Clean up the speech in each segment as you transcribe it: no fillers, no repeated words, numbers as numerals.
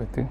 Betul.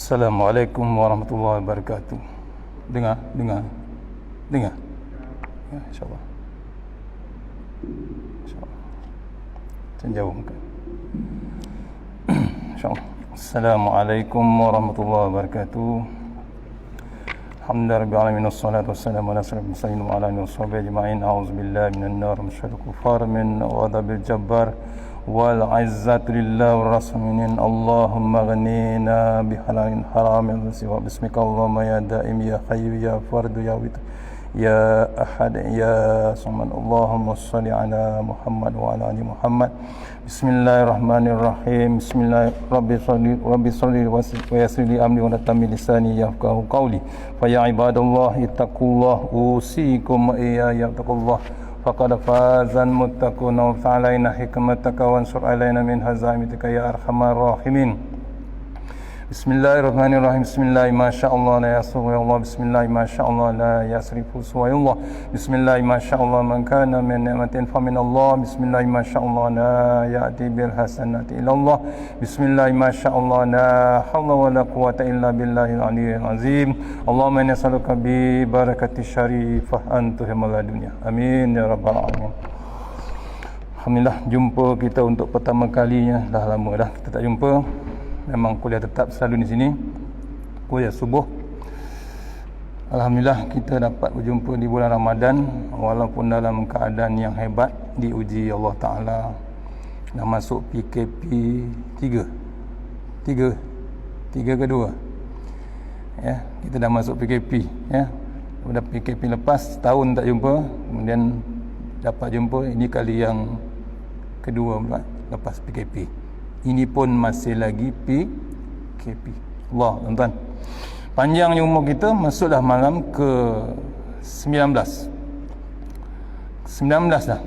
Assalamualaikum warahmatullahi wabarakatuh. Dengar ya, insyaAllah. Jauh kan. InsyaAllah. Assalamualaikum warahmatullahi wabarakatuh. Alhamdulillah rabbil alamin, wassalatu wassalamu ala asyrafil mursalin wa ala alihi washabihi ajma'in. A'udzubillahi minan nar min syarril kufar min ghadabil jabbar wal izzatu lillahi wa rasulih. Allahumma ghnina bihalalin haramin wa bismika Allahumma ya daim ya hayyu ya fardu ya witr ya ahad ya samad. Allahumma shalli ala Muhammad wa ala ali Muhammad. Bismillahirrahmanirrahim. Rabbi shalli wa yassir li amri wa tammi lisani yafqahu qawli. Fa ya ibadallah ittaqullah usikum iyaya taqullah faqad fazal muttaqun wa fa'alaina hikmataka wa ansur alaina min hazaimatika ya arhamar rahimin. Bismillahirrahmanirrahim. Bismillah masyaallah la yasru ya Allah. Bismillah masyaallah la yasrifu ya Allah. Bismillah masyaallah man kana min ni'matin fa min Allah. Bismillah masyaallah la ya'ti bil hasanati ila Allah. Bismillah masyaallah la haula wa la quwwata illa billahil aliyyil azim. Allahumma inna nas'aluka bi barakati syarifah antuhimal dunya. Amin ya rabbal alamin. Alhamdulillah, jumpa kita untuk pertama kalinya. Dah lama dah kita tak jumpa. Memang kuliah tetap selalu di sini, kuliah subuh. Alhamdulillah kita dapat berjumpa di bulan Ramadan, walaupun dalam keadaan yang hebat, diuji Allah Ta'ala. Dah masuk PKP 3 ke 2 ya, kita dah masuk PKP ya. Dah PKP lepas tahun tak jumpa, kemudian dapat jumpa ini kali yang kedua pula lepas PKP. Ini pun masih lagi PKP. Allah, tuan-tuan. Panjangnya umur kita, masuklah malam ke 19 dah.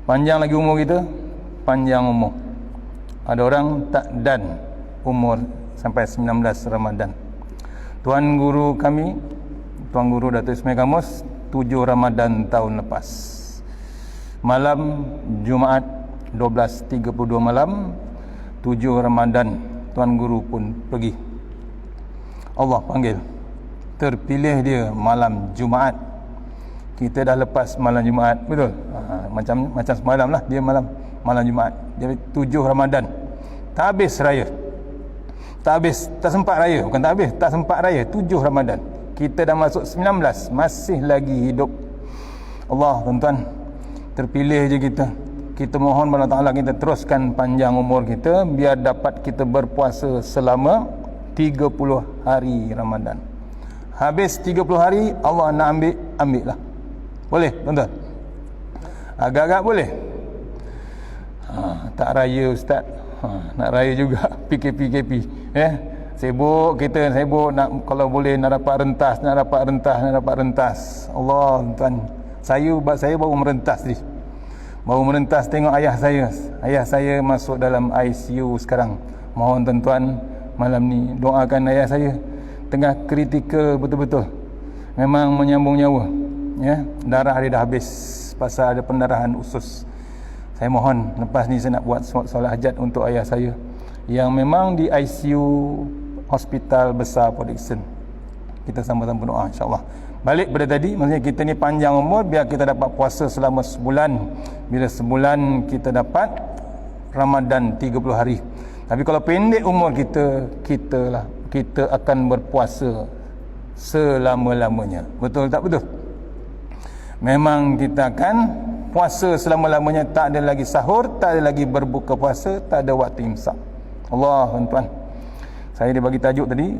Panjang lagi umur kita, panjang umur. Ada orang tak dan umur sampai 19 Ramadan. Tuan guru kami, Tuan Guru Datuk Ismail Kamus, 7 Ramadan tahun lepas. Malam Jumaat 12.32 malam 7 Ramadan, Tuan Guru pun pergi. Allah panggil. Terpilih dia malam Jumaat. Kita dah lepas malam Jumaat, betul? Macam semalam lah, dia malam Jumaat. Jadi 7 Ramadan. Tak habis raya. Tak sempat raya. Bukan tak sempat raya. 7 Ramadan. Kita dah masuk 19, masih lagi hidup. Allah, tuan-tuan, terpilih je kita. Kita mohon kepada Allah Ta'ala kita teruskan panjang umur kita, biar dapat kita berpuasa selama 30 hari Ramadan. Habis 30 hari, Allah nak ambil lah. Boleh, tuan-tuan? Agak-agak boleh. Tak raya Ustaz. Nak raya juga PKP. Sibuk nak, kalau boleh nak dapat rentas. Allah, tuan. Saya baru merentas ni. Baru merentas tengok ayah saya masuk dalam ICU sekarang. Mohon tuan-tuan malam ni doakan ayah saya, tengah kritikal betul-betul. Memang menyambung nyawa ya. Darah dia dah habis pasal ada pendarahan usus. Saya mohon lepas ni saya nak buat solat hajat untuk ayah saya yang memang di ICU Hospital Besar Port Dickson. Kita sama-sama berdoa insya-Allah. Balik pada tadi, maksudnya kita ni panjang umur biar kita dapat puasa selama sebulan. Bila sebulan kita dapat Ramadan 30 hari. Tapi kalau pendek umur kita akan berpuasa selama-lamanya. Betul tak betul? Memang kita akan puasa selama-lamanya, tak ada lagi sahur, tak ada lagi berbuka puasa, tak ada waktu imsak. Allah, tuan-tuan. Saya dia bagi tajuk tadi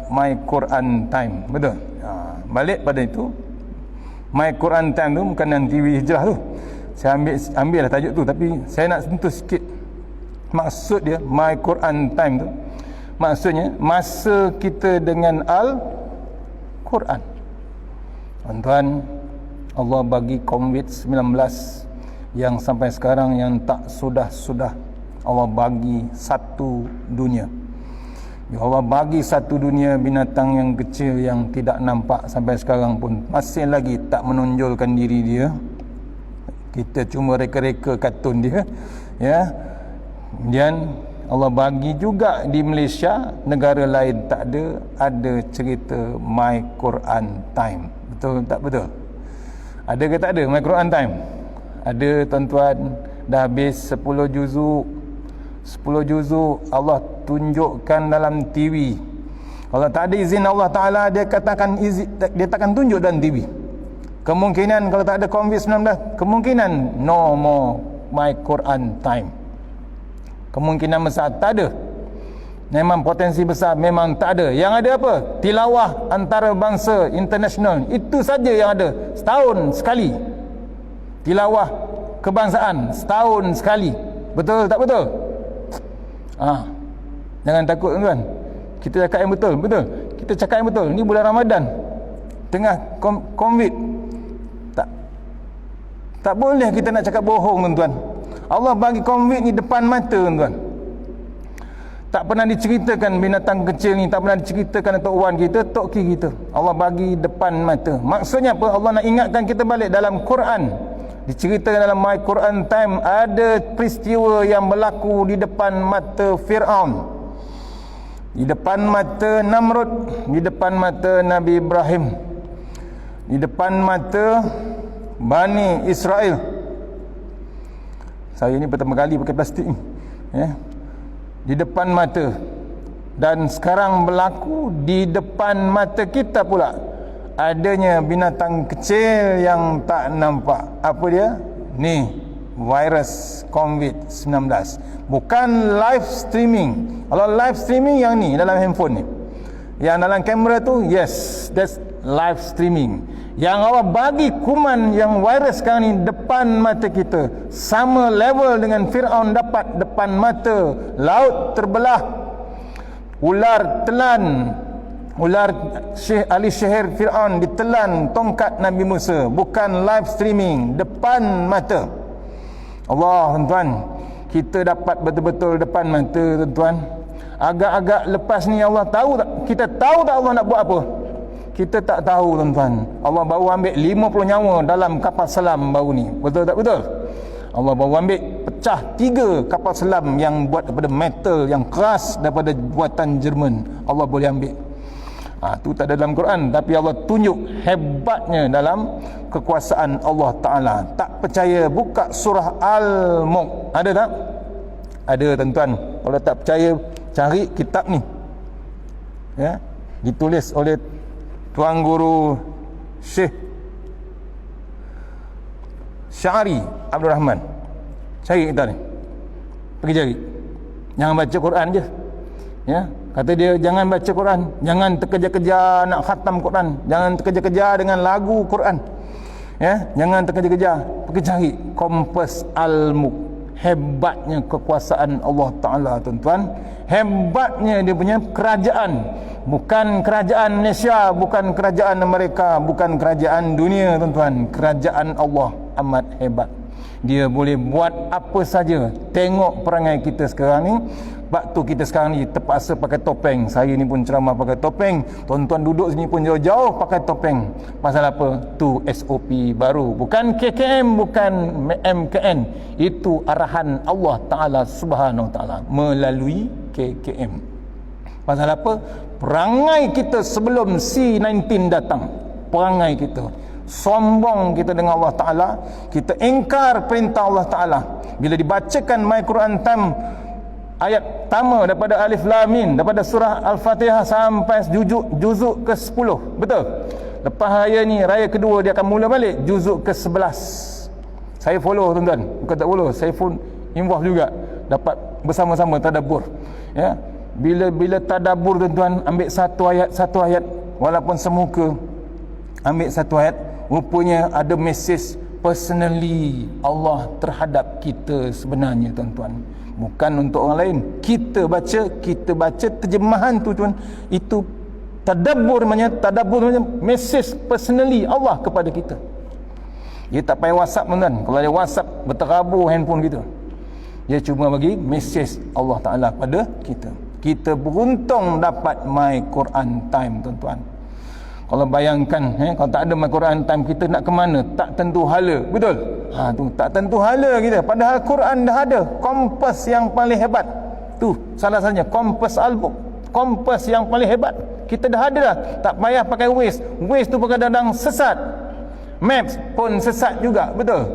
My Quran Time. Betul? Balik pada itu, My Quran Time tu bukan yang TV Hijrah tu. Saya ambil lah tajuk tu, tapi saya nak sentuh sikit maksud dia. My Quran Time tu maksudnya masa kita dengan Al-Quran. Tuan-tuan, Allah bagi COVID-19 yang sampai sekarang yang tak sudah-sudah. Allah bagi satu dunia. Allah bagi satu dunia binatang yang kecil yang tidak nampak sampai sekarang pun masih lagi tak menonjolkan diri dia. Kita cuma reka-reka kartun dia, ya. Kemudian Allah bagi juga di Malaysia, negara lain tak ada cerita My Quran Time. Betul tak betul? Ada ke tak ada My Quran Time? Ada, tuan-tuan. Dah habis 10 juzuk Allah tunjukkan dalam TV. Kalau tak ada izin Allah Ta'ala, dia takkan tunjuk dalam TV. Kemungkinan kalau tak ada COVID-19, kemungkinan no more My Quran Time. Kemungkinan besar tak ada. Memang potensi besar memang tak ada. Yang ada apa? Tilawah antarabangsa international. Itu saja yang ada. Setahun sekali. Tilawah kebangsaan setahun sekali. Betul tak betul? Jangan takut, tuan-tuan. Kita cakap yang betul. Betul. Kita cakap yang betul. Ni bulan Ramadan. Tengah COVID. Tak boleh kita nak cakap bohong, tuan-tuan. Allah bagi COVID ni depan mata, tuan-tuan. Tak pernah diceritakan binatang kecil ni, tak pernah diceritakan Tok Wan kita, Tok Ki kita. Allah bagi depan mata. Maksudnya apa? Allah nak ingatkan kita balik dalam Quran. Diceritakan dalam My Quran Time, ada peristiwa yang berlaku di depan mata Fir'aun, di depan mata Namrud, di depan mata Nabi Ibrahim, di depan mata Bani Israel. Saya ni pertama kali pakai plastik ni, ya. Di depan mata. Dan sekarang berlaku di depan mata kita pula, adanya binatang kecil yang tak nampak. Apa dia? Ni, virus COVID-19. Bukan live streaming. Kalau live streaming yang ni dalam handphone ni, yang dalam kamera tu, yes, that's live streaming. Yang Allah bagi kuman yang virus sekarang ni depan mata kita, sama level dengan Fir'aun dapat depan mata. Laut terbelah, ular telan, ular Ali Syahir Fir'aun ditelan tongkat Nabi Musa. Bukan live streaming, depan mata Allah, tuan-tuan. Kita dapat betul-betul depan mata, tuan-tuan. Agak-agak lepas ni Allah tahu tak? Kita tahu tak Allah nak buat apa? Kita tak tahu, tuan-tuan. Allah baru ambil 50 nyawa dalam kapal selam baru ni. Betul tak betul? Allah baru ambil pecah 3 kapal selam yang buat daripada metal yang keras daripada buatan Jerman. Allah boleh ambil. Tu tak ada dalam Quran, tapi Allah tunjuk hebatnya dalam kekuasaan Allah Ta'ala. Tak percaya, buka surah Al-Mulk. Ada tak? Ada, tuan-tuan. Kalau tak percaya, cari kitab ni, ya, ditulis oleh Tuan Guru Syekh Syari Abdul Rahman. Cari kitab ni, pergi cari. Jangan baca Quran je, ya. Kata dia, jangan baca Quran, jangan terkejar-kejar nak khatam Quran, jangan terkejar-kejar dengan lagu Quran, ya. Jangan terkejar-kejar, pergi cari Kompas Al-Mulk. Hebatnya kekuasaan Allah Ta'ala, tuan-tuan. Hebatnya dia punya kerajaan. Bukan kerajaan Malaysia, bukan kerajaan Amerika, bukan kerajaan dunia, tuan-tuan. Kerajaan Allah amat hebat. Dia boleh buat apa saja. Tengok perangai kita sekarang ni. Waktu kita sekarang ni terpaksa pakai topeng. Saya ni pun ceramah pakai topeng. Tuan-tuan duduk sini pun jauh-jauh pakai topeng. Pasal apa? Tu SOP baru. Bukan KKM, bukan MKN. Itu arahan Allah Ta'ala Subhanahu Wa Ta'ala melalui KKM. Pasal apa? perangai kita sebelum C-19 datang. Perangai kita, sombong kita dengan Allah Ta'ala, kita ingkar perintah Allah Ta'ala. Bila dibacakan My Quran Time ayat pertama daripada Alif Lam Mim, daripada surah Al-Fatihah sampai juzuk ke-10, betul? Lepas raya ni, raya kedua dia akan mula balik juzuk ke-11. Saya follow tuan-tuan, bukan tak follow, saya pun involve juga, dapat bersama-sama tadabbur. Ya, bila tadabbur tuan-tuan, ambil satu ayat, walaupun semuka, ambil satu ayat, rupanya ada mesej personally Allah terhadap kita sebenarnya tuan-tuan, bukan untuk orang lain. Kita baca terjemahan tu tuan, itu tadabbur namanya mesej personally Allah kepada kita. Dia tak payah WhatsApp tuan-tuan. Kalau dia WhatsApp berterabur handphone kita, dia cuma bagi mesej Allah Ta'ala pada kita. Kita beruntung dapat My Quran Time tuan-tuan. Kalau bayangkan, kalau tak ada My Quran Time, kita nak ke mana? Tak tentu hala, betul? Tu tak tentu hala kita. Padahal Quran dah ada, kompas yang paling hebat. Tu salah satunya, kompas Al-Book, kompas yang paling hebat. Kita dah ada dah, tak payah pakai Waze. Waze tu kadang-kadang sesat. Maps pun sesat juga, betul?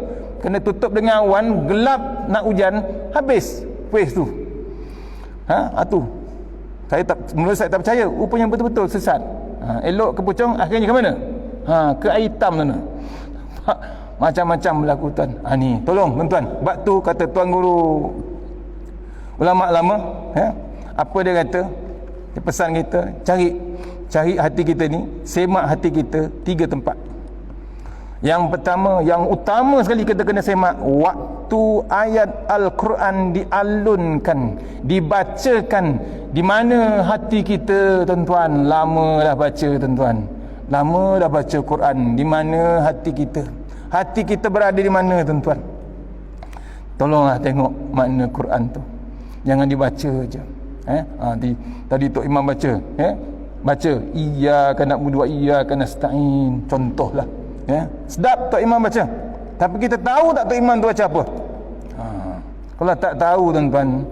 Kena tutup dengan awan, gelap, nak hujan, habis Waze tu. Tu mula saya tak percaya, rupanya betul-betul sesat. Elok ke Puchong, akhirnya ke mana? Ke air hitam tu. Macam-macam berlaku tuan. Ni tolong tuan-tuan, sebab tu kata tuan guru ulama lama, apa dia kata, dia pesan kita, cari hati kita ni, semak hati kita 3 tempat. Yang pertama, yang utama sekali kita kena semak waktu ayat Al-Quran dialunkan, dibacakan. Di mana hati kita tuan-tuan? Lama dah baca tuan-tuan, lama dah baca Quran. Di mana hati kita? Hati kita berada di mana tuan-tuan? Tolonglah tengok makna Quran tu, jangan dibaca je. Tadi Tok Imam baca, baca iyyaka na'budu wa iyyaka nasta'in, contohlah. Sedap Tok Imam baca, tapi kita tahu tak Tok Imam tu baca apa? Kalau tak tahu tuan-tuan,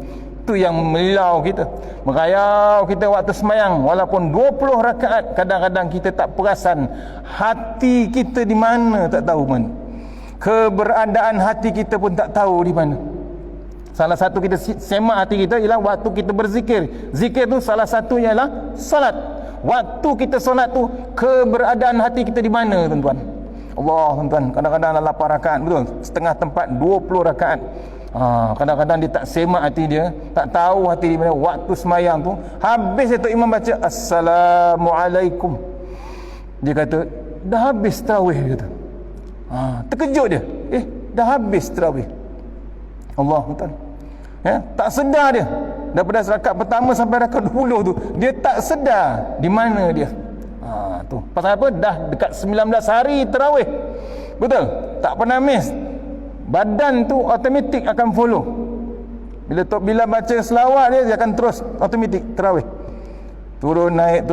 tu yang melilau kita, merayau kita waktu semayang. Walaupun 20 rakaat, kadang-kadang kita tak perasan hati kita di mana, tak tahu mana. Keberadaan hati kita pun tak tahu di mana. Salah satu kita semak hati kita ialah waktu kita berzikir. Zikir tu salah satunya ialah salat. Waktu kita solat tu, keberadaan hati kita di mana tuan-tuan? Allah tuan-tuan, kadang-kadang dalam 8 rakaat, betul? Setengah tempat 20 rakaat. Kadang-kadang dia tak semak hati dia, tak tahu hati di mana. Waktu semayang tu, habis Tok Imam baca Assalamualaikum, dia kata dah habis tarawih, dia kata. Terkejut dia, dah habis tarawih. Allah tuan, tak sedar dia. Daripada rakaat pertama sampai rakaat 20 tu, dia tak sedar di mana dia. Tu pasal apa? Dah dekat 19 hari tarawih, betul? Tak pernah miss. Badan tu automatik akan follow. Bila baca selawat dia akan terus automatik tarawih. Turun naik,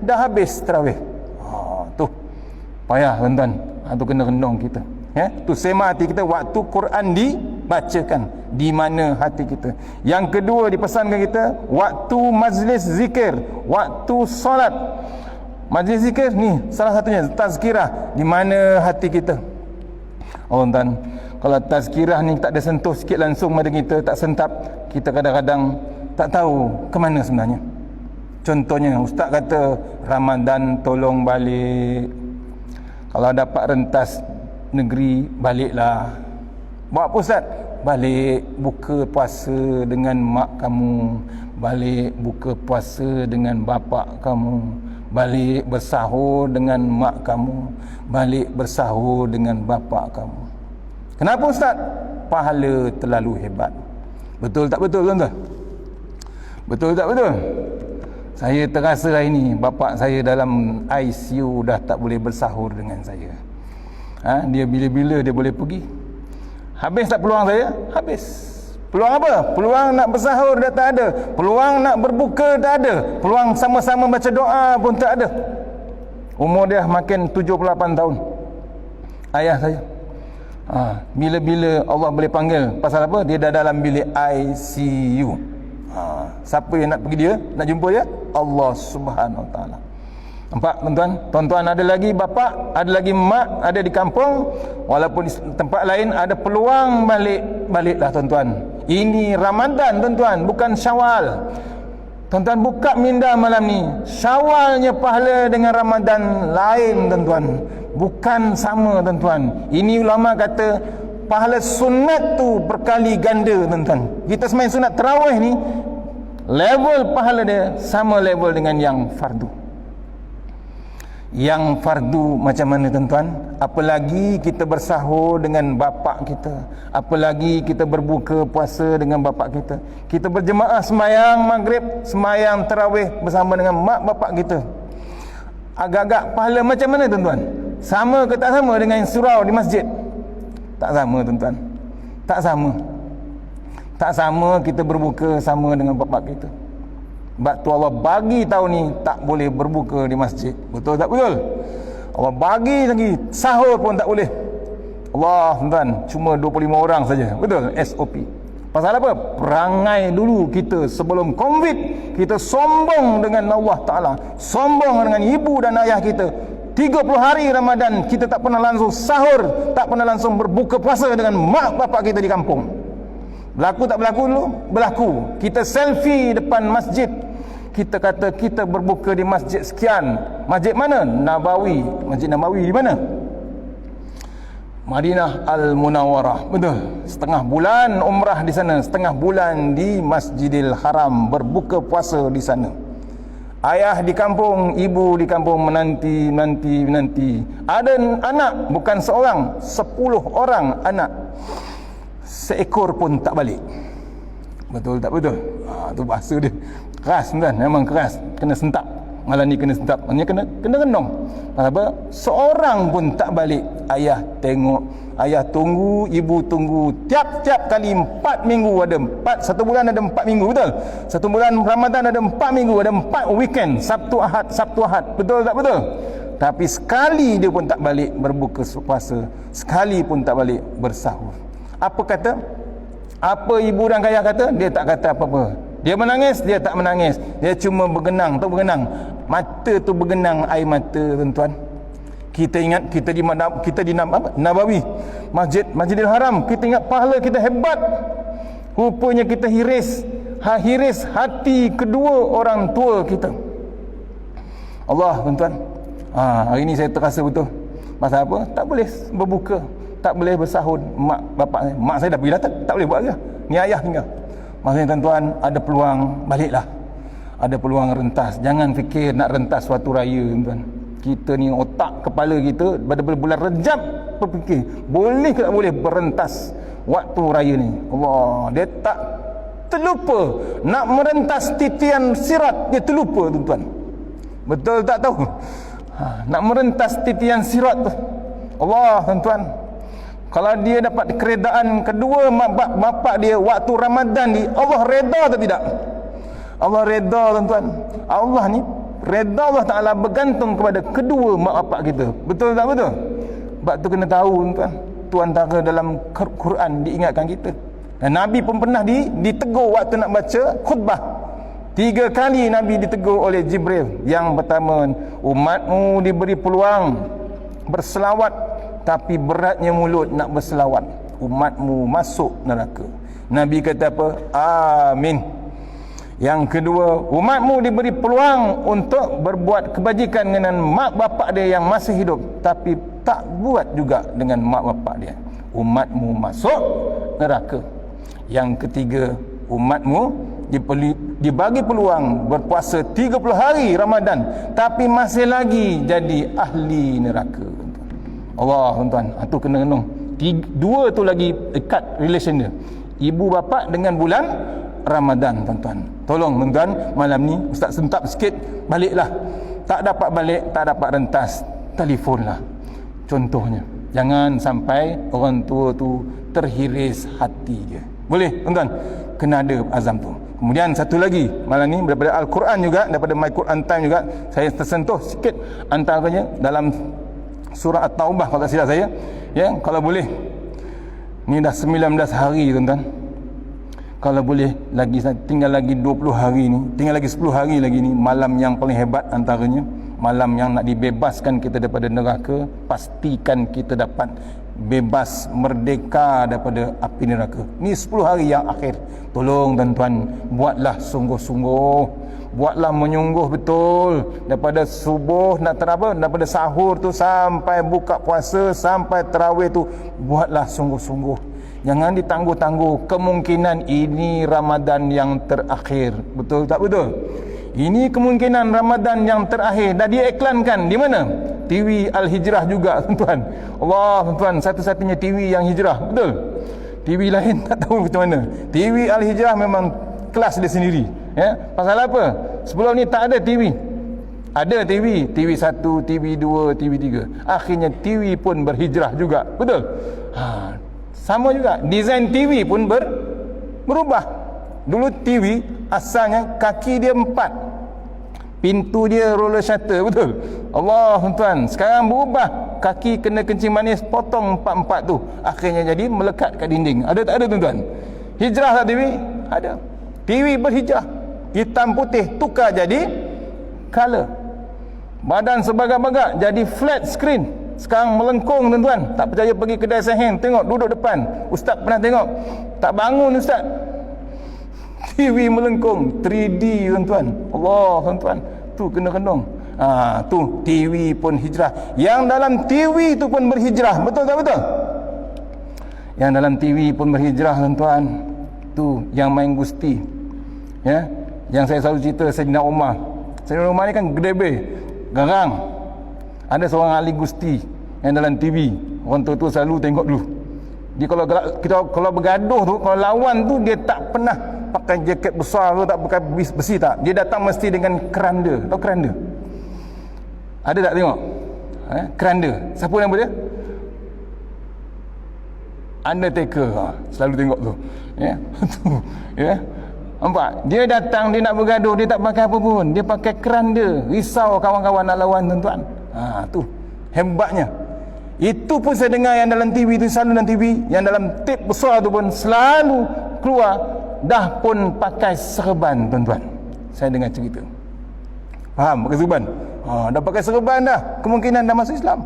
dah habis tarawih. Tu payah tuan-tuan. Tu kena rendong kita. Tu semak hati kita waktu Quran dibacakan, di mana hati kita. Yang kedua dipesankan kita, waktu majlis zikir, waktu solat. Majlis zikir ni salah satunya tazkirah, di mana hati kita. Tuan, kalau tazkirah ni tak ada sentuh sikit langsung pada kita, tak sentap, kita kadang-kadang tak tahu ke mana sebenarnya. Contohnya, ustaz kata Ramadan tolong balik. Kalau dapat rentas negeri, baliklah. Buat apa ustaz? Balik buka puasa dengan mak kamu, balik buka puasa dengan bapak kamu, balik bersahur dengan mak kamu, balik bersahur dengan bapak kamu. Kenapa ustaz? Pahala terlalu hebat. Betul tak betul tuan-tuan? Betul tak betul? Saya terasa hari ni bapak saya dalam ICU dah tak boleh bersahur dengan saya. Dia bila-bila dia boleh pergi. Habis tak peluang saya? Habis. Peluang apa? Peluang nak bersahur dah tak ada. Peluang nak berbuka tak ada. Peluang sama-sama baca doa pun tak ada. Umur dia makin 78 tahun. Ayah saya. Bila-bila Allah boleh panggil. Pasal apa? Dia dah dalam bilik ICU. Siapa yang nak pergi dia, nak jumpa dia? Allah Subhanahu Wa Taala. Nampak tuan-tuan? Tuan-tuan ada lagi bapa, ada lagi mak, ada di kampung, walaupun di tempat lain ada peluang baliklah tuan-tuan. Ini Ramadan tuan-tuan, bukan Syawal. Tuan-tuan buka minda malam ni. Syawalnya pahala dengan Ramadan lain tuan-tuan. Bukan sama tuan-tuan. Ini ulama kata pahala sunat tu berkali ganda tuan-tuan. Kita semain sunat tarawih ni, level pahala dia sama level dengan yang fardu. Yang fardu macam mana tuan-tuan? Apalagi kita bersahur dengan bapa kita, apalagi kita berbuka puasa dengan bapa kita, kita berjemaah sembahyang maghrib, sembahyang tarawih bersama dengan mak bapak kita. Agak-agak pahala macam mana tuan-tuan? Sama ke tak sama dengan surau di masjid? Tak sama tuan-tuan. Tak sama. Tak sama kita berbuka sama dengan bapak kita. Sebab tu Allah bagi tahu ni tak boleh berbuka di masjid. Betul tak betul? Allah bagi lagi sahur pun tak boleh. Allah tuan-tuan, cuma 25 orang saja. Betul? SOP. Pasal apa? Perangai dulu kita sebelum COVID, kita sombong dengan Allah Ta'ala, sombong dengan ibu dan ayah kita. 30 hari Ramadan kita tak pernah langsung sahur, tak pernah langsung berbuka puasa dengan mak bapak kita di kampung. Berlaku tak berlaku dulu? Berlaku. Kita selfie depan masjid, kita kata kita berbuka di masjid sekian. Masjid mana? Nabawi. Masjid Nabawi di mana? Madinah Al-Munawwarah. Betul. Setengah bulan umrah di sana, setengah bulan di Masjidil Haram, berbuka puasa di sana. Ayah di kampung, ibu di kampung menanti. Ada anak, bukan seorang, 10 orang anak. Seekor pun tak balik. Betul tak betul? Tu bahasa dia keras kan, memang keras. Kena sentak. Malam ni kena sentak. Maksudnya kena rendong. Apa? Seorang pun tak balik. Ayah tengok, ayah tunggu, ibu tunggu. Tiap-tiap kali 4 minggu ada 4, 1 bulan ada 4 minggu, betul? 1 bulan Ramadan ada 4 minggu, ada 4 weekend, Sabtu Ahad, betul tak betul? Tapi sekali dia pun tak balik berbuka puasa, sekali pun tak balik bersahur. Apa kata? Apa ibu dan ayah kata? Dia tak kata apa-apa. Dia menangis, dia tak menangis. Dia cuma bergenang, tak bergenang. Mata tu bergenang air mata tuan-tuan. Kita ingat kita di Nabawi, Masjidil Haram, kita ingat pahala kita hebat. Rupanya kita hiris hati kedua orang tua kita. Allah tuan-tuan. Hari ini saya terasa betul. Pasal apa? Tak boleh berbuka, tak boleh bersahur. Mak saya dah pergi dah, tak boleh buat lagi. Ni ayah tinggal. Maksudnya tuan-tuan, ada peluang, baliklah. Ada peluang rentas. Jangan fikir nak rentas suatu raya tuan-tuan. Kita ni otak kepala kita pada bulan Rejab berfikir, boleh ke tak boleh berentas waktu raya ni. Allah, dia tak terlupa nak merentas titian sirat, dia terlupa tuan-tuan. Betul tak tahu? Nak merentas titian sirat tu. Allah tuan-tuan, kalau dia dapat keredaan kedua mak bapak dia waktu Ramadan ni, Allah reda atau tidak? Allah reda tuan-tuan. Allah ni reda Allah Ta'ala bergantung kepada kedua mak bapak kita. Betul tak betul? Sebab tu kena tahu tuan-tuan, tu antara dalam Quran diingatkan kita. Dan Nabi pun pernah ditegur waktu nak baca khutbah. 3 kali Nabi ditegur oleh Jibril. Yang pertama, umatmu diberi peluang berselawat, tapi beratnya mulut nak berselawat, umatmu masuk neraka. Nabi kata apa? Amin. Yang kedua, umatmu diberi peluang untuk berbuat kebajikan dengan mak bapak dia yang masih hidup, tapi tak buat juga dengan mak bapak dia, umatmu masuk neraka. Yang ketiga, umatmu dibagi peluang berpuasa 30 hari Ramadan, tapi masih lagi jadi ahli neraka. Allah tuan-tuan, itu kena renung. 2 tu lagi dekat relation dia, ibu bapa dengan bulan Ramadan tuan-tuan. Tolong tuan-tuan, malam ni ustaz sentap sikit, baliklah. Tak dapat balik, tak dapat rentas, telefonlah. Contohnya, jangan sampai orang tua tu terhiris hati dia. Boleh tuan-tuan? Kena ada azam tu. Kemudian satu lagi, malam ni daripada Al-Quran juga, daripada My Quran Time juga, saya tersentuh sikit antaranya dalam surah At-Taubah kalau tak silap saya. Ya, kalau boleh. Ni dah 19 hari tuan-tuan. Kalau boleh lagi tinggal lagi 20 hari ni, tinggal lagi 10 hari lagi ni, malam yang paling hebat antaranya, malam yang nak dibebaskan kita daripada neraka. Pastikan kita dapat bebas, merdeka daripada api neraka. Ni 10 hari yang akhir. Tolong tuan-tuan, buatlah sungguh-sungguh, buatlah menyungguh betul daripada subuh nak terapa, daripada sahur tu sampai buka puasa, sampai tarawih tu, buatlah sungguh-sungguh. Jangan ditangguh-tangguh. Kemungkinan ini Ramadan yang terakhir. Betul tak betul? Ini kemungkinan Ramadan yang terakhir. Dah diiklankan di mana? TV Al-Hijrah juga, tuan-tuan. Allah, tuan-tuan, satu-satunya TV yang hijrah. Betul? TV lain tak tahu macam mana. TV Al-Hijrah memang kelas dia sendiri. Ya? Pasal apa? Sebelum ni tak ada TV. Ada TV, TV 1, TV 2, TV 3. Akhirnya TV pun berhijrah juga. Betul? Sama juga, desain TV pun berubah. Dulu TV asalnya kaki dia 4, pintu dia roller shutter, betul? Allah, tuan-tuan, sekarang berubah, kaki kena kencing manis, potong 4-4 tu, akhirnya jadi melekat kat dinding. Ada tak ada, tuan-tuan? Hijrah tak TV? Ada. TV berhijrah, hitam putih tukar jadi color, badan sebagak-bagak jadi flat screen. Sekarang melengkung, tuan-tuan. Tak percaya pergi kedai seheng, tengok, duduk depan. Ustaz pernah tengok, tak bangun ustaz. TV melengkung 3D, tuan-tuan. Allah, tuan-tuan, tu kena kendong. Tu TV pun hijrah. Yang dalam TV tu pun berhijrah. Betul tak betul? Yang dalam TV pun berhijrah, tuan-tuan. Tu yang main gusti, ya, yang saya selalu cerita Sayyidina Umar. Sayyidina Umar ni kan gedebe, garang. Ada seorang ahli gusti yang dalam TV, orang tua-tua selalu tengok dulu. Dia kalau bergaduh tu, kalau lawan tu, dia tak pernah pakai jaket besar ke, tak pakai besi, tak. Dia datang mesti dengan keranda. Tahu keranda? Ada tak tengok? Keranda. Siapa nama dia? Undertaker. Selalu tengok tu. Ya. Tu. Ya. Nampak? Dia datang, dia nak bergaduh, dia tak pakai apa pun. Dia pakai keranda. Risau kawan-kawan nak lawan, tuan-tuan. Tu hebatnya. Itu pun saya dengar yang dalam TV tu, selalu dalam TV, yang dalam tip besar tu pun selalu keluar, dah pun pakai serban, tuan-tuan. Saya dengar cerita. Faham pakai serban? Dah pakai serban dah, kemungkinan dah masuk Islam.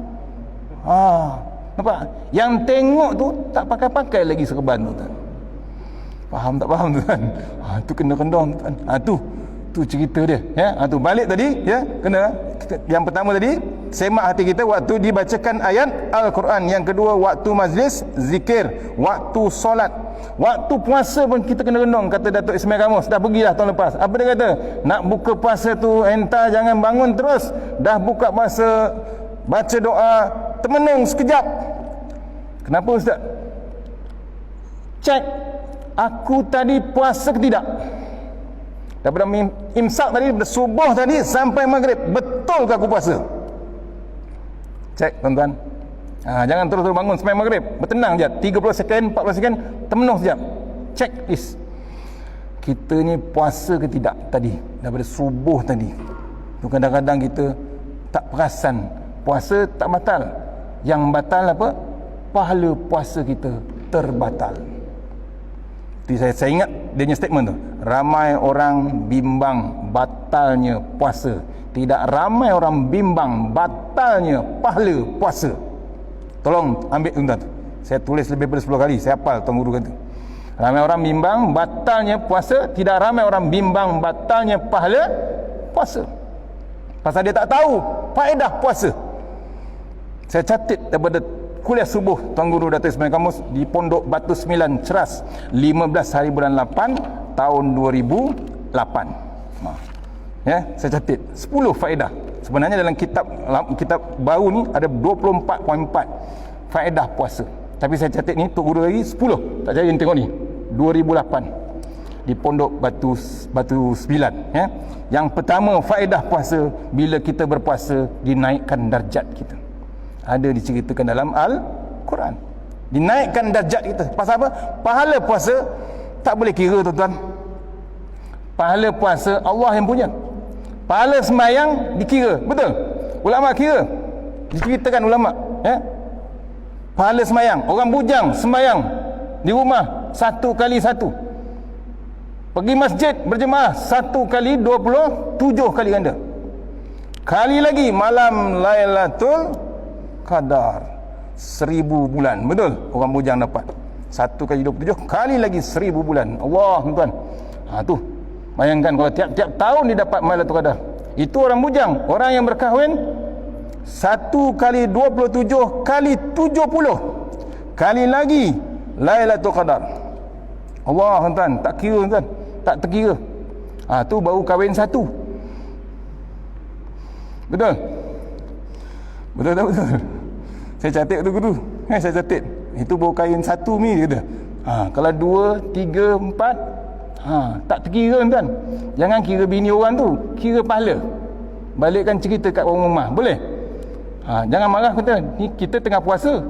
Nampak? Yang tengok tu tak pakai-pakai lagi serban, tuan-tuan. Faham tak faham, tuan? Tu kena kendong, tuan. Tu cerita dia, ya. Tu balik tadi, ya, kena. Yang pertama tadi, semak hati kita waktu dibacakan ayat Al-Quran. Yang kedua, waktu majlis zikir, waktu solat, waktu puasa pun kita kena kendong. Kata Datuk Ismail Kamus, dah pergi dah tahun lepas. Apa dia kata? Nak buka puasa tu, entah jangan bangun terus. Dah buka puasa, baca doa, termenung sekejap. Kenapa ustaz? Cek, aku tadi puasa ke tidak? Daripada imsak tadi, daripada subuh tadi sampai maghrib, betul ke aku puasa? Cek, tuan-tuan. Jangan terus-terus bangun sampai maghrib. Bertenang je, 30 second, 40 second, termenung sekejap. Cek is, kita ni puasa ke tidak tadi, daripada subuh tadi. Tu kadang-kadang kita tak perasan. Puasa tak batal. Yang batal apa? Pahala puasa kita terbatal. Saya ingat dia punya statement tu. Ramai orang bimbang batalnya puasa, tidak ramai orang bimbang batalnya pahala puasa. Tolong ambil tuan-tuan. Saya tulis lebih daripada 10 kali, saya hafal tuan guru kata. Ramai orang bimbang batalnya puasa, tidak ramai orang bimbang batalnya pahala puasa. Pasal dia tak tahu faedah puasa. Saya catat daripada kuliah subuh Tuan Guru Datuk Ismail Kamus di Pondok Batu 9 Ceras, 15 hari bulan 8 tahun 2008. Ya, saya catat 10 faedah. Sebenarnya dalam kitab baru ni ada 24.4 faedah puasa. Tapi saya catat ni Tok Guru lagi 10. Tak jadi tengok ni. 2008 di Pondok Batu 9, ya. Yang pertama, faedah puasa, bila kita berpuasa dinaikkan darjat kita. Ada diceritakan dalam Al-Quran. Dinaikkan darjat kita. Pasal apa? Pahala puasa tak boleh kira, tuan-tuan. Pahala puasa Allah yang punya. Pahala sembahyang dikira, betul? Ulama kira. Diceritakan ulama, ya. Pahala sembahyang, orang bujang sembahyang di rumah 1 kali 1. Pergi masjid berjemaah 1 kali 27 kali ganda. Kali lagi malam Lailatul Qadar 1000 bulan. Betul? Orang bujang dapat 1 kali 27 kali lagi 1000 bulan. Allah, tuan. Tu bayangkan kalau tiap-tiap tahun dia dapat Lailatul Qadar. Itu orang bujang. Orang yang berkahwin 1 kali 27 kali 70 kali lagi Lailatul Qadar. Allah, tuan, tak kira, tuan, tak terkira. Tu baru kahwin 1. Betul? Betul tak betul? Saya catat tu. Saya catat. Itu baru kahwin 1 ni dia kata. Kalau 2, 3, 4, tak terkira, tuan. Jangan kira bini orang tu, kira pahala. Balikkan cerita kat orang rumah. Boleh? Jangan marah, kata ni kita tengah puasa.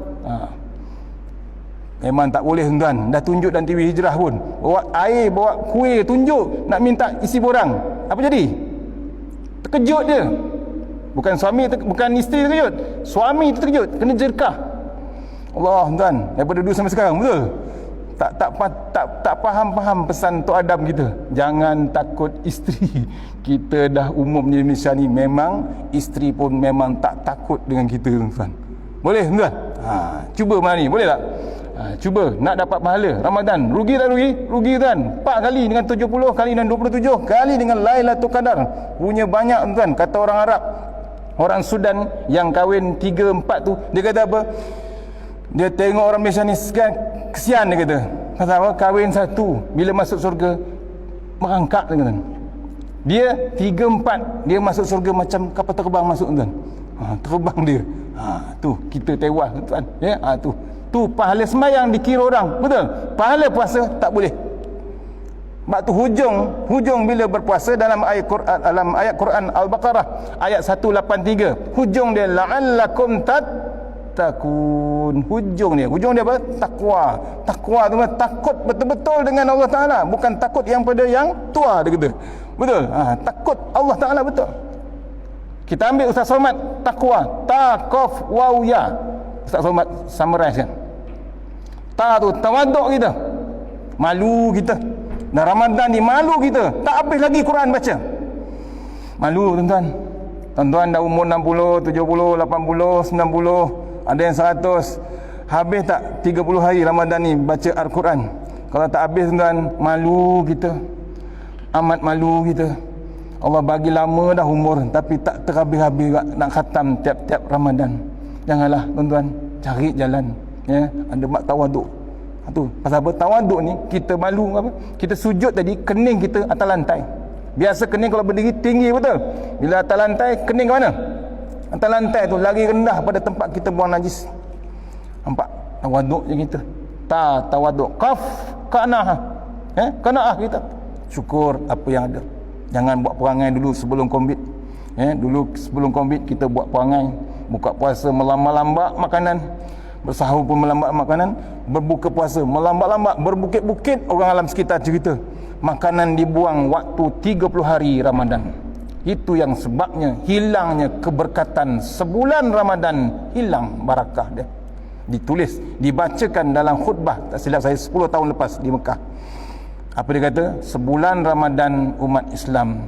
Memang tak boleh, tuan. Dah tunjuk dalam TV Hijrah pun, bawa air, bawa kuih, tunjuk nak minta isi borang. Apa jadi? Terkejut dia. Bukan suami, bukan isteri terkejut, suami terkejut, kena jerkah. Allah, tuan, daripada dulu sampai sekarang. Betul? Tak faham pesan Tok Adam kita. Jangan takut isteri. Kita dah umum di Malaysia ni, memang isteri pun memang tak takut dengan kita, tuan. Boleh, tuan? Cuba malam ni, boleh tak? Cuba nak dapat pahala Ramadan. Rugi tak rugi? Rugi, tuan. 4 kali dengan 70 kali dengan 27 kali dengan Lailatul Qadar. Punya banyak, tuan. Kata orang Arab, orang Sudan yang kahwin 3, 4 tu, dia kata apa? Dia tengok orang Malaysia ni kesian, dia kata. Kata apa? Kahwin 1, bila masuk surga merangkak, dia kata. Dia 3, 4, dia masuk surga macam kapal terbang masuk, tuan. Terbang dia. Tu kita tewas, tuan. Ya, tu pahala sembahyang dikira orang. Betul? Pahala puasa tak boleh. Sebab tu hujung bila berpuasa dalam ayat Quran Al-Baqarah ayat 183, hujung dia la'allakum tattaqun. Hujung dia apa? Takwa. Takwa tu takut betul-betul dengan Allah Taala, bukan takut yang pada yang tua, dia kata. Betul? Takut Allah Taala betul. Kita ambil Ustaz Somad, takwa, taqaf waw ya. Ustaz Somad summarize kan. Ta tu tawaduk kita. Malu kita. Dan Ramadan ni malu kita. Tak habis lagi Quran baca. Malu, tuan-tuan. Tuan-tuan dah umur 60, 70, 80, 90, ada yang 100. Habis tak 30 hari Ramadan ni baca Al-Quran? Kalau tak habis, tuan-tuan, malu kita. Amat malu kita. Allah bagi lama dah umur, tapi tak terhabis-habis nak khatam tiap-tiap Ramadan. Janganlah, tuan-tuan, cari jalan. Ya, ada mak tawaduk. Tu pasal apa? Tawaduk ni kita malu apa? Kita sujud tadi, kening kita atas lantai. Biasa kening kalau berdiri tinggi, betul? Bila atas lantai, kening ke mana? Atas lantai tu lagi rendah pada tempat kita buang najis. Nampak? Tawaduk je kita. Tawaduk. Qaf qanaah. Qanaah kita. Syukur apa yang ada. Jangan buat perangai dulu sebelum Covid. Dulu sebelum Covid kita buat perangai, buka puasa melambat-lambat makanan, bersahur pun melambat makanan, berbuka puasa melambat-lambat, berbukit-bukit. Orang alam sekitar cerita makanan dibuang waktu 30 hari Ramadan. Itu yang sebabnya hilangnya keberkatan sebulan Ramadan, hilang barakah dia. Ditulis, dibacakan dalam khutbah, tak silap saya 10 tahun lepas di Mekah. Apa dia kata? Sebulan Ramadan umat Islam,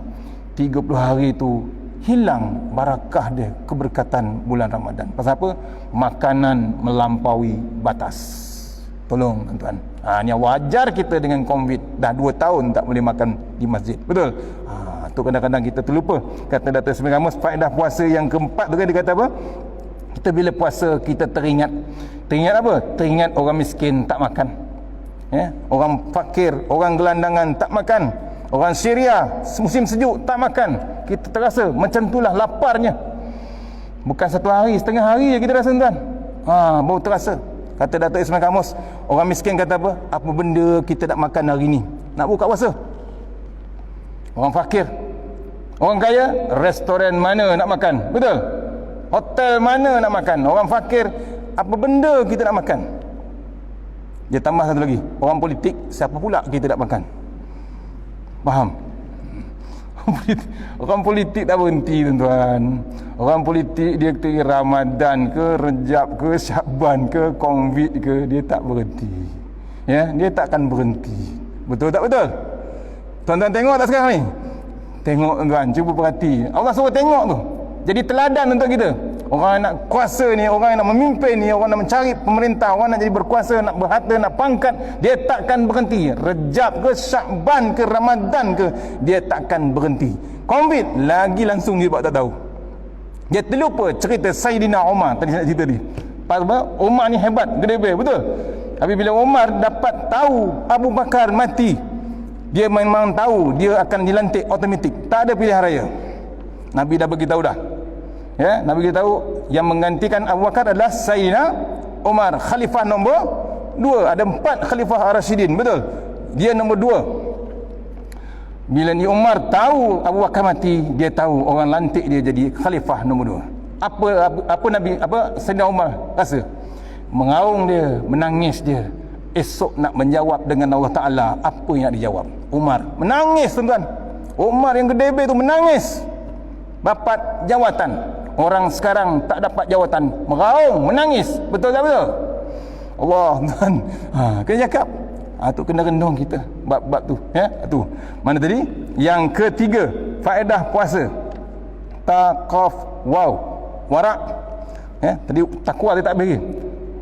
30 hari itu hilang barakah dia, keberkatan bulan Ramadan. Pasal apa? Makanan melampaui batas. Tolong, tuan-tuan. Ni wajar kita dengan Covid dah 2 tahun tak boleh makan di masjid. Betul? Tu kadang-kadang kita terlupa. Kata Datuk Seri Kamus, faedah puasa yang keempat tu kan, dia kata apa? Kita bila puasa kita teringat apa? Teringat orang miskin tak makan. Orang fakir, orang gelandangan tak makan, orang Syria musim sejuk tak makan. Kita terasa macam itulah laparnya. Bukan 1 hari, setengah hari je kita rasa, tuan. Baru terasa. Kata Datuk Ismail Kamus, orang miskin kata apa? Apa benda kita nak makan hari ni? Nak buka puasa. Orang fakir, orang kaya, restoran mana nak makan? Betul? Hotel mana nak makan? Orang fakir, apa benda kita nak makan? Dia tambah satu lagi, orang politik, siapa pula kita nak makan? Faham? Orang politik tak berhenti, tuan-tuan. Orang politik dia kata Ramadan ke, Rejab ke, Syaban ke, Covid ke, dia tak berhenti. Dia takkan berhenti. Betul tak betul? Tuan-tuan tengok tak sekarang ni? Tengok tuan, cuba perhati. Allah suruh tengok tu. Jadi teladan untuk kita. Orang yang nak kuasa ni, orang yang nak memimpin ni, orang nak mencari pemerintah, orang nak jadi berkuasa, nak berharta, nak pangkat, dia takkan berhenti. Rejab ke, Syakban ke, Ramadan ke, dia takkan berhenti. Covid lagi langsung dia buat tak tahu. Dia terlupa cerita Sayyidina Umar tadi nak cerita dia. Umar ni hebat, gede betul. Tapi bila Umar dapat tahu Abu Bakar mati, dia memang tahu dia akan dilantik automatik, tak ada pilihan raya. Nabi dah bagi tahu dah. Ya, Nabi beritahu yang menggantikan Abu Bakar adalah Sayyidina Umar, khalifah nombor 2. Ada 4 khalifah Ar-Rasyidin, betul? Dia nombor 2. Bila ni Umar tahu Abu Bakar mati, dia tahu orang lantik dia jadi khalifah nombor 2. Apa Sayyidina Umar rasa? Mengaung dia, menangis dia. Esok nak menjawab dengan Allah Ta'ala, apa yang nak dijawab? Umar menangis, tuan-tuan. Umar yang gede tu menangis. Dapat jawatan. Orang sekarang tak dapat jawatan, meraung, menangis. Betul tak betul? Allah, tuan. Kena cakap. Tu kena rendung kita bab-bab tu, ya. Tu. Mana tadi? Yang ketiga, faedah puasa. Taqaf warak. Ya, tadi takwa dia tak bagi.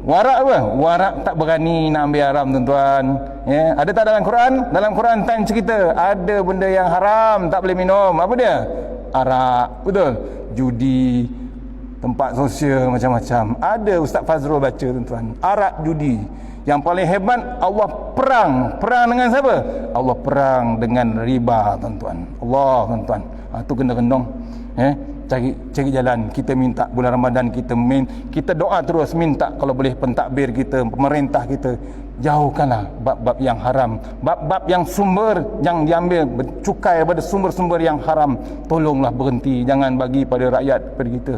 Warak apa? Warak tak berani nak ambil haram, tuan-tuan. Ya, ada tak dalam Quran? Dalam Quran time cerita ada benda yang haram tak boleh minum. Apa dia? Arak, betul? Judi, tempat sosial macam-macam. Ada Ustaz Fazrul baca, tuan-tuan. Arak, judi. Yang paling hebat, Allah perang. Perang dengan siapa? Allah perang dengan riba, tuan-tuan. Allah, tuan-tuan. Tu kena rendong. Cari jalan. Kita minta bulan Ramadan, kita doa terus, minta kalau boleh pentadbir kita, pemerintah kita, jauhkanlah bab-bab yang haram, bab-bab yang sumber yang diambil cukai pada sumber-sumber yang haram. Tolonglah berhenti, jangan bagi pada rakyat, pada kita.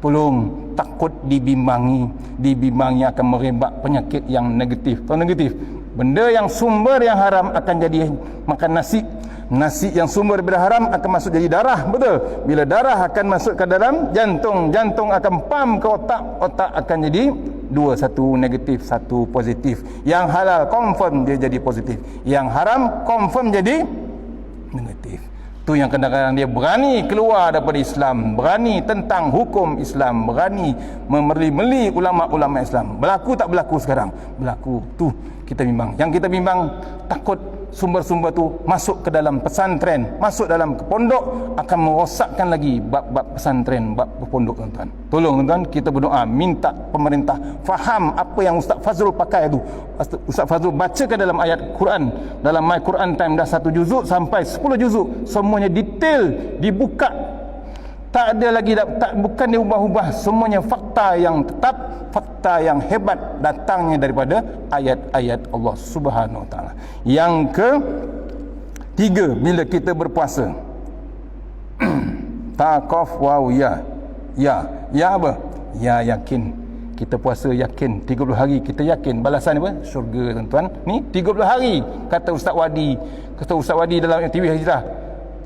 Tolong, takut dibimbangi akan merebak penyakit yang negatif. Tahu negatif? Benda yang sumber yang haram akan jadi makan nasi yang sumber daripada haram akan masuk jadi darah, betul? Bila darah akan masuk ke dalam jantung akan pam ke otak akan jadi 2, 1 negatif, 1 positif. Yang halal confirm dia jadi positif, yang haram confirm jadi negatif. Tu yang kadang-kadang dia berani keluar daripada Islam, berani tentang hukum Islam, berani memeli-meli ulama-ulama Islam. Berlaku tak berlaku sekarang? Berlaku. Tu kita bimbang. Yang kita bimbang, takut sumber-sumber tu masuk ke dalam pesantren, masuk dalam pondok, akan merosakkan lagi bab-bab pesantren, bab pondok, tuan-tuan. Tolong, tuan-tuan, kita berdoa, minta pemerintah faham apa yang Ustaz Fazrul pakai tu. Ustaz Fazrul bacakan dalam ayat Quran, dalam My Quran Time dah 1 juzuk sampai 10 juzuk, semuanya detail, dibuka. Tak ada lagi, bukan diubah-ubah, semuanya fakta yang tetap, fakta yang hebat datangnya daripada ayat-ayat Allah Subhanahu Wa Taala. Yang ketiga, bila kita berpuasa, taqaf ya apa? Ya, yakin. Kita puasa yakin 30 hari, kita yakin balasan apa? Syurga, tuan-tuan. Ni 30 hari kata Ustaz Wadi dalam TV Hijrah.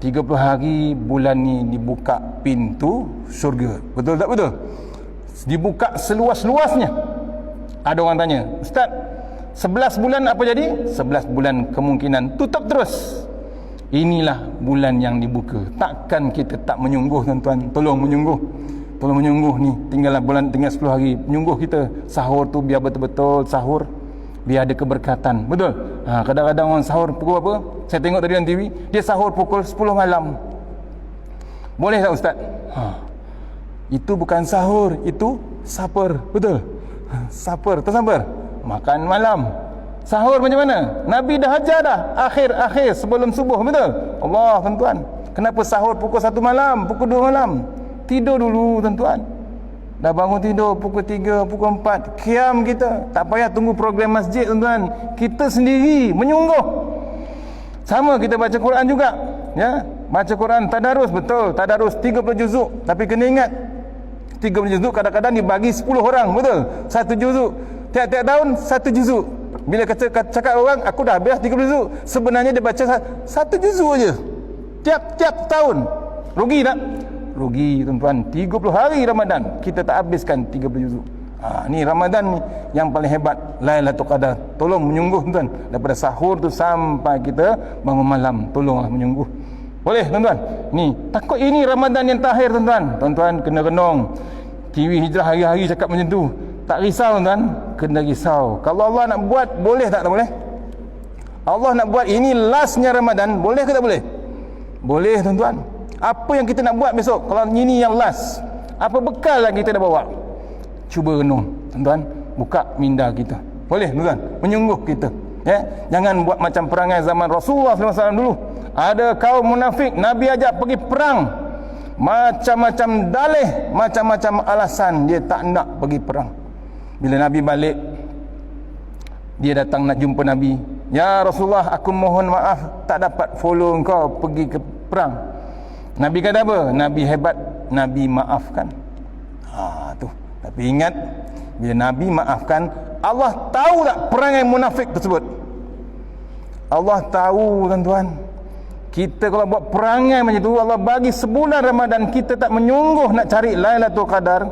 30 hari bulan ni dibuka pintu syurga. Betul tak betul? Dibuka seluas-luasnya. Ada orang tanya, Ustaz, 11 bulan apa jadi? 11 bulan kemungkinan tutup terus. Inilah bulan yang dibuka. Takkan kita tak menyungguh, tuan-tuan. Tolong menyungguh ni. Tinggal 10 hari. Menyungguh kita. Sahur tu biar betul-betul sahur, biar ada keberkatan. Betul? Kadang-kadang orang sahur pukul apa? Saya tengok tadi dalam TV, dia sahur pukul 10 malam. Boleh tak, Ustaz? Itu bukan sahur, itu supper. Betul? Supper, tersampar. Makan malam. Sahur macam mana? Nabi dah ajar dah. Akhir sebelum subuh, betul? Allah, tuan-tuan. Kenapa sahur pukul 1 malam, pukul 2 malam? Tidur dulu, tuan-tuan. Dah bangun tidur pukul 3, pukul 4, qiyam kita. Tak payah tunggu program masjid, tuan-tuan. Kita sendiri menyungguh. Sama kita baca Quran juga, ya. Baca Quran tadarus, betul. Tadarus 30 juzuk, tapi kena ingat 30 juzuk kadang-kadang dibagi 10 orang, betul. 1 juzuk. Tiap-tiap tahun 1 juzuk. Bila cakap orang, aku dah habis 30 juzuk. Sebenarnya dia baca 1 juzuk aja. Tiap-tiap tahun. Rugi tak? Rugi, tuan-tuan. 30 hari Ramadan kita tak habiskan 30 juzuk. Ni Ramadan ni yang paling hebat, Lailatul Qadar. Tolong menyungguh tuan, daripada sahur tu sampai kita bangun malam, tolonglah menyungguh. Boleh tuan-tuan? Ni takut ini Ramadan yang terakhir tuan-tuan. Tuan-tuan kena renung. TV Hijrah hari-hari cakap macam tu. Tak risau tuan, kena risau. Kalau Allah nak buat, boleh tak boleh? Allah nak buat ini lastnya Ramadan, boleh ke tak boleh? Boleh tuan-tuan. Apa yang kita nak buat besok kalau ini yang last? Apa bekal yang kita nak bawa? Cuba renung tuan-tuan, buka minda kita. Boleh tuan-tuan, menyungguh kita. Ya, jangan buat macam perangai zaman Rasulullah SAW dulu. Ada kaum munafik, Nabi ajak pergi perang, macam-macam dalih, macam-macam alasan dia tak nak pergi perang. Bila Nabi balik, dia datang nak jumpa Nabi. Ya Rasulullah, aku mohon maaf tak dapat follow engkau pergi ke perang. Nabi kata apa? Nabi hebat, Nabi maafkan. Tu. Tapi ingat, bila Nabi maafkan, Allah tahu tak perangai munafik tersebut? Allah tahu tuan-tuan. Kita kalau buat perangai macam tu, Allah bagi sebulan Ramadan kita tak menyungguh nak cari Lailatul Qadar,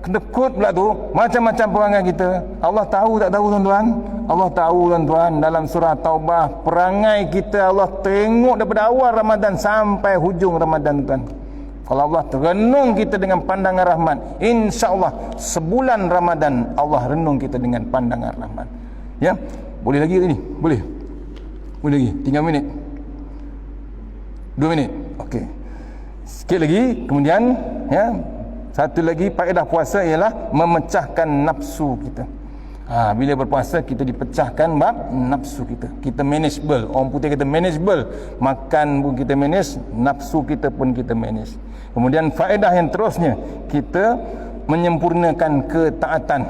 kedekut pula tu, macam-macam perangai kita. Allah tahu tak tahu tuan-tuan? Allah tahu tuan-tuan. Dalam surah Taubah, perangai kita Allah tengok daripada awal Ramadan sampai hujung Ramadan tuan. Kalau Allah renung kita dengan pandangan rahmat, insya-Allah sebulan Ramadan Allah renung kita dengan pandangan rahmat. Ya, boleh lagi ni? Boleh. Boleh lagi. 3 minit. 2 minit. Okey. Sikit lagi, kemudian ya, satu lagi faedah puasa ialah memecahkan nafsu kita. Bila berpuasa kita dipecahkan bab nafsu kita. Kita manageable. Orang putih kata manageable. Makan pun kita manage, nafsu kita pun kita manage. Kemudian faedah yang terusnya, kita menyempurnakan ketaatan.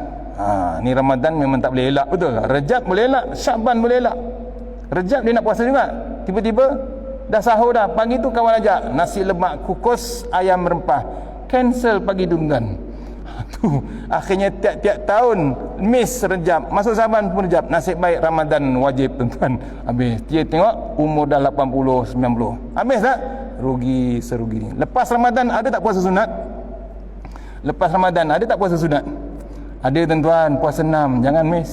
Ni Ramadan memang tak boleh elak, betul. Rejab boleh elak, Syaban boleh elak. Rejab dia nak puasa juga. Tiba-tiba dah sahur dah, pagi tu kawan ajak nasi lemak kukus ayam rempah, cancel pagi tu tuan. Tu akhirnya tiap-tiap tahun miss Rejab, masuk Syaban pun Rejab. Nasib baik Ramadan wajib tuan-tuan. Habis dia tengok umur dah 80 90. Habis tak? Rugi serugi ni. Lepas Ramadan ada tak puasa sunat? Lepas Ramadan ada tak puasa sunat? Ada tuan-tuan, puasa 6, jangan miss.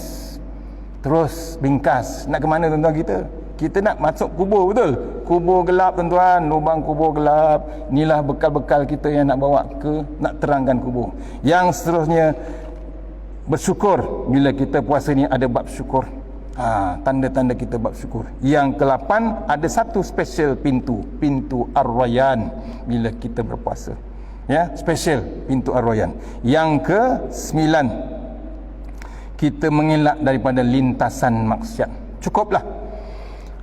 Terus bingkas. Nak ke mana tuan-tuan kita? Kita nak masuk kubur, betul? Kubur gelap tuan-tuan, lubang kubur gelap. Inilah bekal-bekal kita yang nak bawa ke, nak terangkan kubur. Yang seterusnya, bersyukur. Bila kita puasa ni ada bab syukur. Tanda-tanda kita bab syukur. Yang ke-8, ada satu special pintu, pintu Ar-Rayyan bila kita berpuasa. Ya, special pintu Ar-Rayyan. Yang ke-9, kita mengelak daripada lintasan maksiat. Cukuplah.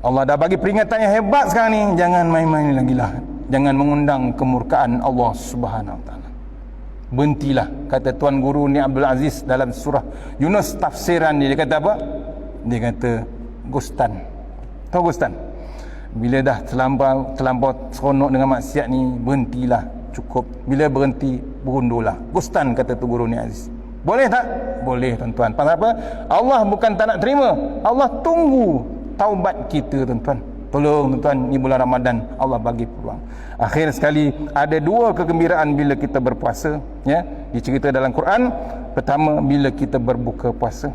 Allah dah bagi peringatan yang hebat sekarang ni. Jangan main-main lagi lah. Jangan mengundang kemurkaan Allah Subhanahu Wa Taala. Berhentilah. Kata Tuan Guru ni Abdul Aziz dalam surah Yunus tafsiran dia kata apa? Dia kata Gustan. Tahu Gustan? Bila dah terlampau seronok dengan maksiat ni, berhentilah. Cukup. Bila berhenti, berundulah. Gustan kata tu Guru ni Aziz. Boleh tak? Boleh tuan-tuan. Pasal apa? Allah bukan tak nak terima. Allah tunggu taubat kita tuan-tuan. Tolong tuan-tuan, ni bulan Ramadan Allah bagi peluang. Akhir sekali, ada 2 kegembiraan bila kita berpuasa, ya, dicerita dalam Quran. Pertama, bila kita berbuka puasa.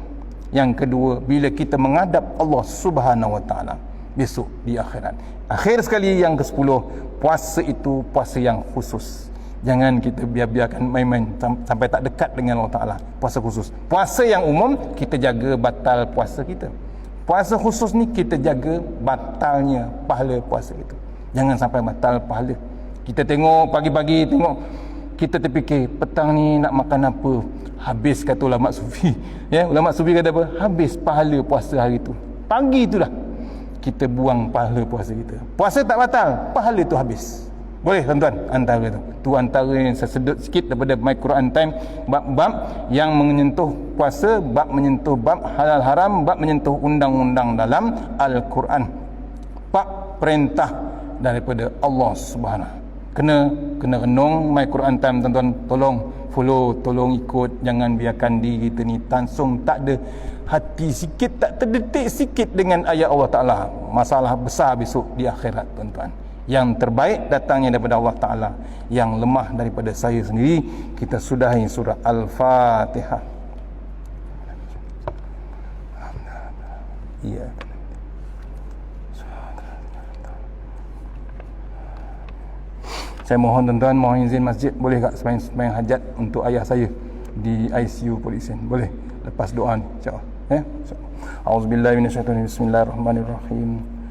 Yang kedua, bila kita menghadap Allah Subhanahu Wa Taala besok di akhirat. Akhir sekali yang ke-10, puasa itu puasa yang khusus. Jangan kita biarkan main-main sampai tak dekat dengan Allah Taala. Puasa khusus. Puasa yang umum kita jaga batal puasa kita. Puasa khusus ni kita jaga batalnya pahala puasa kita. Jangan sampai batal pahala. Kita tengok pagi-pagi, tengok kita terfikir petang ni nak makan apa, habis kata ulama sufi. Ya, ulama sufi kata apa? Habis pahala puasa hari tu. Pagi itulah kita buang pahala puasa kita. Puasa tak batal, pahala tu habis. Boleh tuan-tuan, antara tu. Tu antara yang saya sedut sikit daripada My Quran Time, bab-bab yang menyentuh puasa, bab menyentuh bab halal haram, bab menyentuh undang-undang dalam Al-Quran. Bab perintah daripada Allah Subhanahu. Kena renung My Quran Time tuan-tuan. Tolong follow, tolong ikut. Jangan biarkan diri kita ni tansung, tak ada hati sikit, tak terdetik sikit dengan ayat Allah Ta'ala. Masalah besar besok di akhirat tuan-tuan. Yang terbaik datangnya daripada Allah Ta'ala. Yang lemah daripada saya sendiri. Kita sudahi surah Al-Fatihah. iyyaka. Saya mohon tuan-tuan, mohon izin masjid, boleh tak sembahyang hajat untuk ayah saya di ICU Polisin? Boleh lepas doa ni, insya-Allah. Auzubillahi minasyaitonir rajim. Bismillahirrahmanirrahim.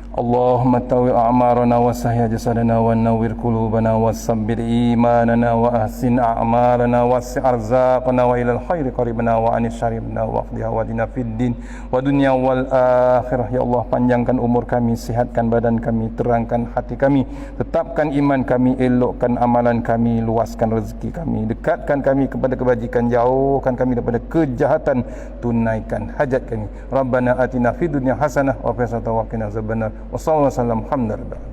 Allahumma tawwi a'marana wa sahih jasadana wa nawwir qulubana wa sabbir imanana wa ahsin a'malana wa wasi' arzaqana wa ilal khairi qaribana wa anis syaribna wa qdi hawadina fid din wa dunya wal akhirah. Ya Allah, panjangkan umur kami, sihatkan badan kami, terangkan hati kami, tetapkan iman kami, elokkan amalan kami, luaskan rezeki kami, dekatkan kami kepada kebajikan, jauhkan kami daripada kejahatan, tunaikan hajat kami. Rabbana atina fid dunya hasanah wa fil akhirati wa qina azabannar. Wassalamualaikum warahmatullahi wabarakatuh.